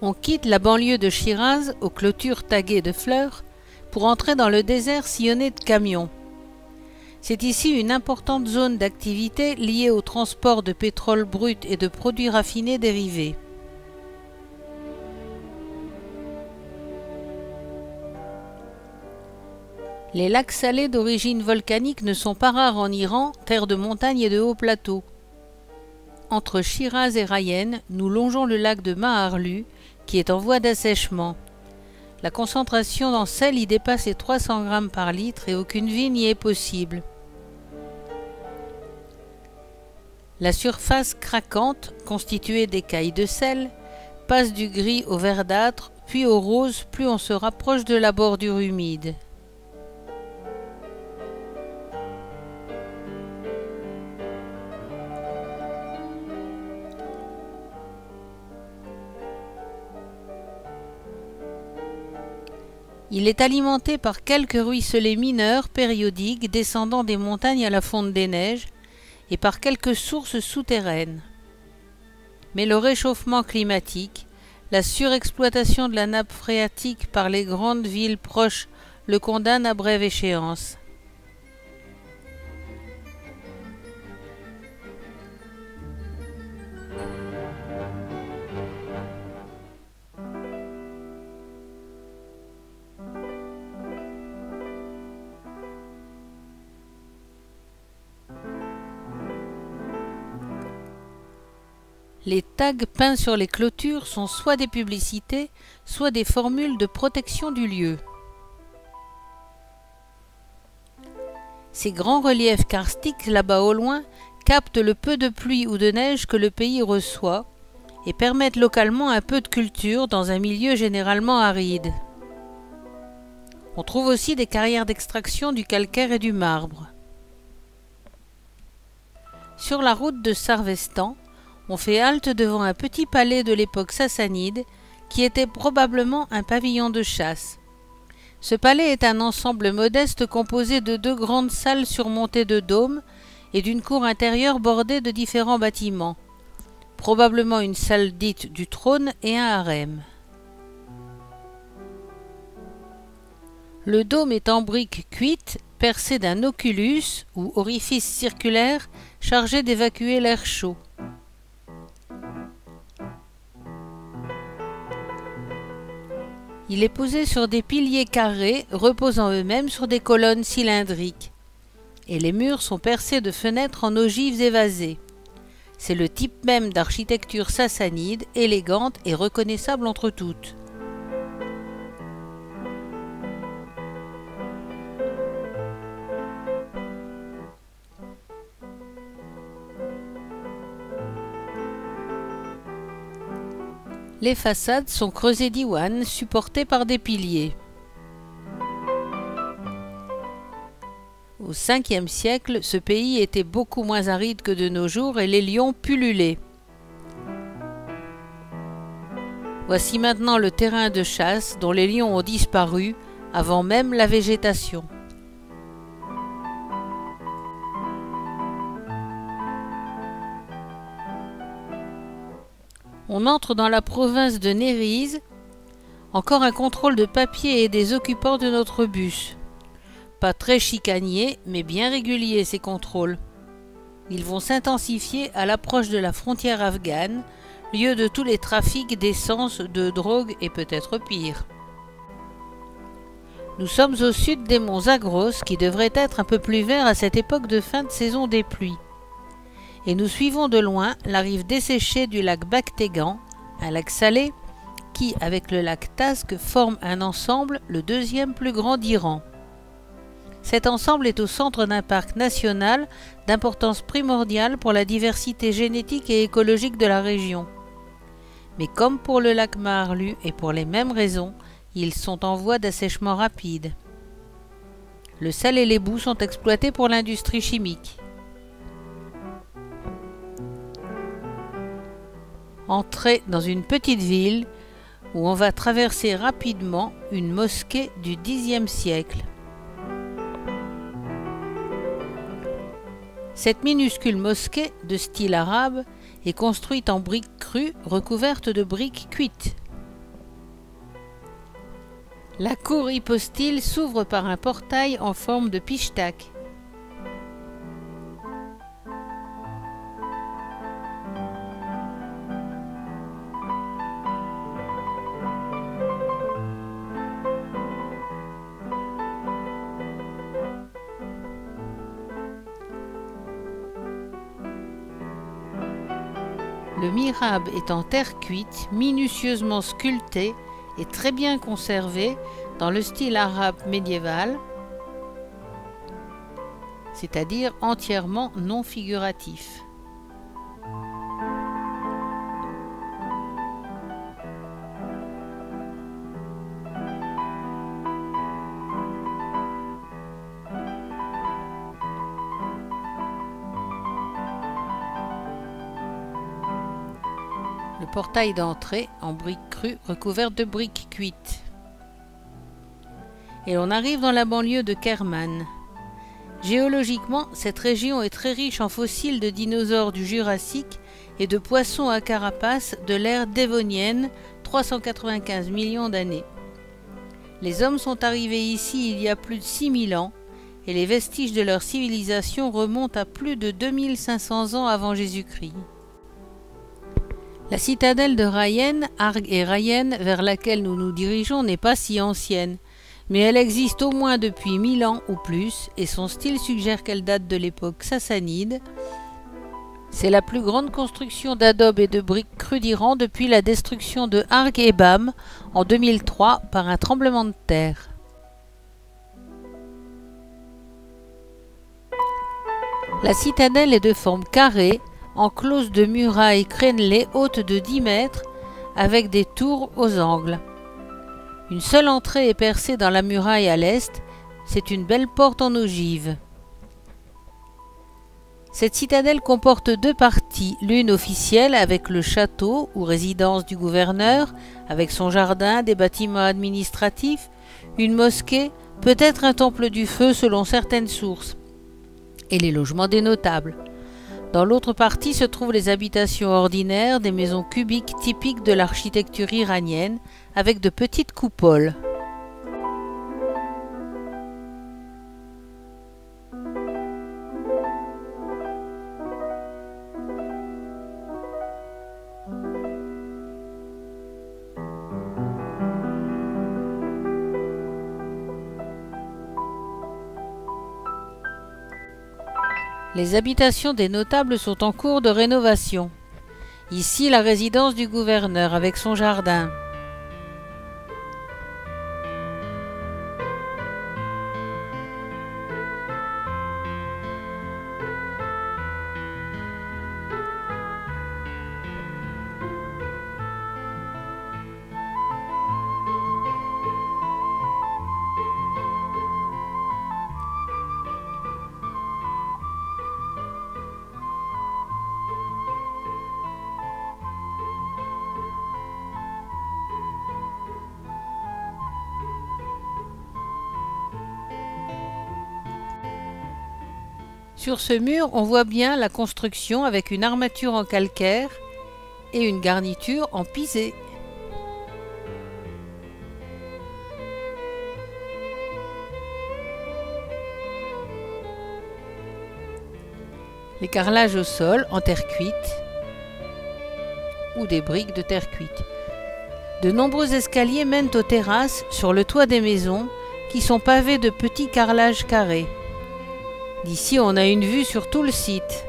On quitte la banlieue de Chiraz, aux clôtures taguées de fleurs, pour entrer dans le désert sillonné de camions. C'est ici une importante zone d'activité liée au transport de pétrole brut et de produits raffinés dérivés. Les lacs salés d'origine volcanique ne sont pas rares en Iran, terre de montagnes et de hauts plateaux. Entre Chiraz et Rayen, nous longeons le lac de Maarlu, qui est en voie d'assèchement. La concentration en sel y dépasse les 300 grammes par litre et aucune vie n'y est possible. La surface craquante, constituée d'écailles de sel, passe du gris au verdâtre, puis au rose plus on se rapproche de la bordure humide. Il est alimenté par quelques ruisselets mineurs périodiques descendant des montagnes à la fonte des neiges et par quelques sources souterraines. Mais le réchauffement climatique, la surexploitation de la nappe phréatique par les grandes villes proches le condamnent à brève échéance. Les tags peints sur les clôtures sont soit des publicités, soit des formules de protection du lieu. Ces grands reliefs karstiques là-bas au loin captent le peu de pluie ou de neige que le pays reçoit et permettent localement un peu de culture dans un milieu généralement aride. On trouve aussi des carrières d'extraction du calcaire et du marbre. Sur la route de Sarvestan, on fait halte devant un petit palais de l'époque sassanide qui était probablement un pavillon de chasse. Ce palais est un ensemble modeste composé de 2 grandes salles surmontées de dômes et d'une cour intérieure bordée de différents bâtiments, probablement une salle dite du trône et un harem. Le dôme est en briques cuites, percé d'un oculus ou orifice circulaire chargé d'évacuer l'air chaud. Il est posé sur des piliers carrés reposant eux-mêmes sur des colonnes cylindriques. Et les murs sont percés de fenêtres en ogives évasées. C'est le type même d'architecture sassanide, élégante et reconnaissable entre toutes. Les façades sont creusées d'iwan supportées par des piliers. Au Ve siècle, ce pays était beaucoup moins aride que de nos jours et les lions pullulaient. Voici maintenant le terrain de chasse dont les lions ont disparu avant même la végétation. On entre dans la province de Nériz, encore un contrôle de papier et des occupants de notre bus. Pas très chicaniers, mais bien réguliers ces contrôles. Ils vont s'intensifier à l'approche de la frontière afghane, lieu de tous les trafics d'essence, de drogue et peut-être pire. Nous sommes au sud des monts Zagros, qui devraient être un peu plus verts à cette époque de fin de saison des pluies. Et nous suivons de loin la rive desséchée du lac Bakhtegan, un lac salé, qui, avec le lac Tazk, forme un ensemble, le 2e plus grand d'Iran. Cet ensemble est au centre d'un parc national d'importance primordiale pour la diversité génétique et écologique de la région. Mais comme pour le lac Maarlu et pour les mêmes raisons, ils sont en voie d'assèchement rapide. Le sel et les boues sont exploités pour l'industrie chimique. Entrer dans une petite ville où on va traverser rapidement une mosquée du Xe siècle. Cette minuscule mosquée de style arabe est construite en briques crues recouvertes de briques cuites. La cour hypostyle s'ouvre par un portail en forme de pishtak. Le mihrab est en terre cuite, minutieusement sculpté et très bien conservé dans le style arabe médiéval, c'est-à-dire entièrement non figuratif. Le portail d'entrée en briques crues recouvertes de briques cuites. Et on arrive dans la banlieue de Kerman. Géologiquement, cette région est très riche en fossiles de dinosaures du Jurassique et de poissons à carapace de l'ère dévonienne, 395 millions d'années. Les hommes sont arrivés ici il y a plus de 6000 ans et les vestiges de leur civilisation remontent à plus de 2500 ans avant Jésus-Christ. La citadelle de Rayen, Arg et Rayen, vers laquelle nous nous dirigeons, n'est pas si ancienne, mais elle existe au moins depuis 1000 ans ou plus, et son style suggère qu'elle date de l'époque sassanide. C'est la plus grande construction d'adobe et de briques crues d'Iran depuis la destruction de Arg et Bam en 2003 par un tremblement de terre. La citadelle est de forme carrée, enclose de murailles crénelées hautes de 10 mètres, avec des tours aux angles. Une seule entrée est percée dans la muraille à l'est, c'est une belle porte en ogive. Cette citadelle comporte deux parties, l'une officielle avec le château ou résidence du gouverneur, avec son jardin, des bâtiments administratifs, une mosquée, peut-être un temple du feu selon certaines sources, et les logements des notables. Dans l'autre partie se trouvent les habitations ordinaires, des maisons cubiques typiques de l'architecture iranienne, avec de petites coupoles. Les habitations des notables sont en cours de rénovation. Ici, la résidence du gouverneur avec son jardin. Sur ce mur, on voit bien la construction avec une armature en calcaire et une garniture en pisé. Les carrelages au sol en terre cuite ou des briques de terre cuite. De nombreux escaliers mènent aux terrasses sur le toit des maisons qui sont pavées de petits carrelages carrés. D'ici, on a une vue sur tout le site.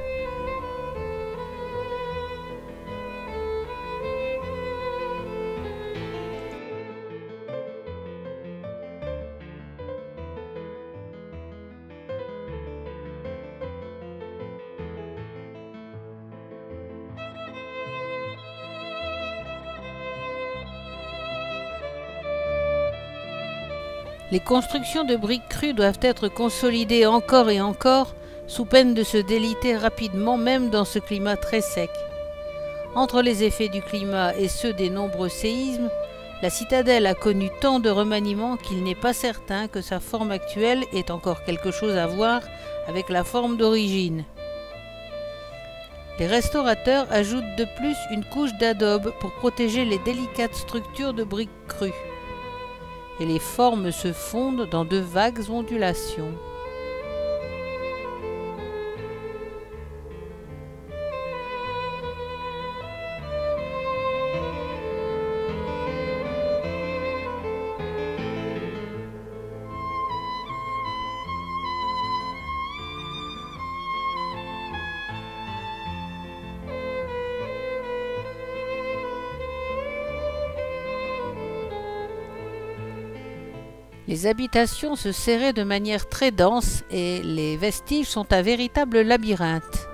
Les constructions de briques crues doivent être consolidées encore et encore, sous peine de se déliter rapidement même dans ce climat très sec. Entre les effets du climat et ceux des nombreux séismes, la citadelle a connu tant de remaniements qu'il n'est pas certain que sa forme actuelle ait encore quelque chose à voir avec la forme d'origine. Les restaurateurs ajoutent de plus une couche d'adobe pour protéger les délicates structures de briques crues. et les formes se fondent dans de vagues ondulations. Les habitations se serraient de manière très dense et les vestiges sont un véritable labyrinthe.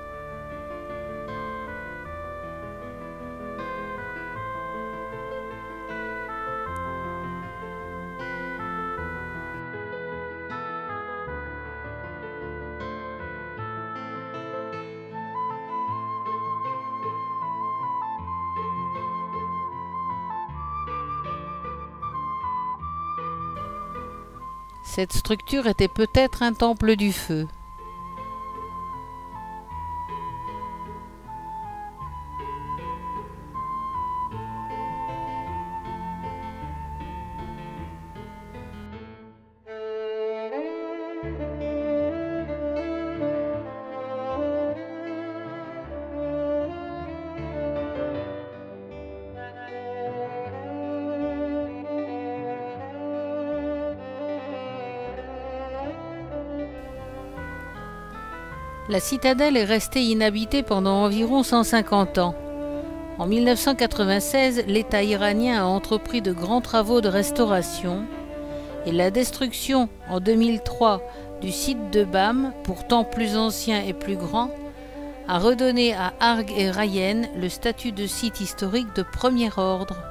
Cette structure était peut-être un temple du feu. La citadelle est restée inhabitée pendant environ 150 ans. En 1996, l'État iranien a entrepris de grands travaux de restauration et la destruction en 2003 du site de Bam, pourtant plus ancien et plus grand, a redonné à Arg et Rayen le statut de site historique de premier ordre.